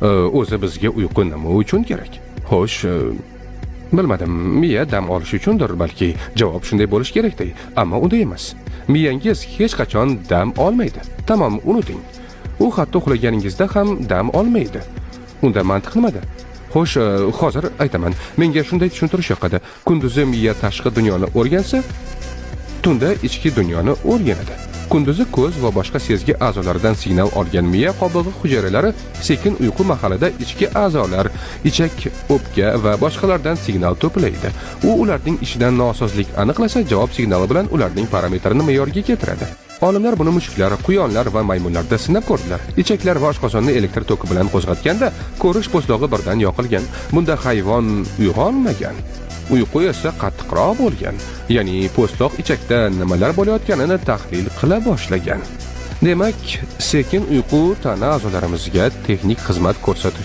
O'zi bizga uyqu nima uchun kerak? Xo'sh, bilmadim, miya dam olish uchundir balki. Javob shunday bo'lish kerakday, ammo unday emas. Miyangiz hech qachon dam olmaydi. Tamom, unuting. U hatto uxlaganingizda ham dam olmaydi. Unda mantiq nimada? Xo'sh, hozir aytaman. Menga shunday tushuntirish yoqadi. Kunduzi miya tashqi dunyoni o'rgansa, tunda ichki dunyoni o'rganadi. Kunduzi ko'z va boshqa sezgi a'zolaridan signal olgan miya qobig'i hujayralari sekin uyqu mahalida ichki a'zolar, ichak, o'pka va boshqalardan signal to'playdi. U ularning ishidan nosozlik aniqlasa, javob signali bilan ularning parametrini me'yorga keltiradi. Olimlar buni mushuklar, quyonlar va maymunlarda sinab ko'rdilar. Ichaklar va oshqozonni elektr toki bilan qo'zg'atganda ko'rish po'stlog'i birdan yoqilgan. Bunda hayvon uyg'onmagan. Uyqu esa qattiqroq bo'lgan. Ya'ni po'stloq ichakda nimalar bo'layotganini tahlil qila boshlagan. Demak, sekin uyqu tana a'zolarimizga texnik xizmat ko'rsatish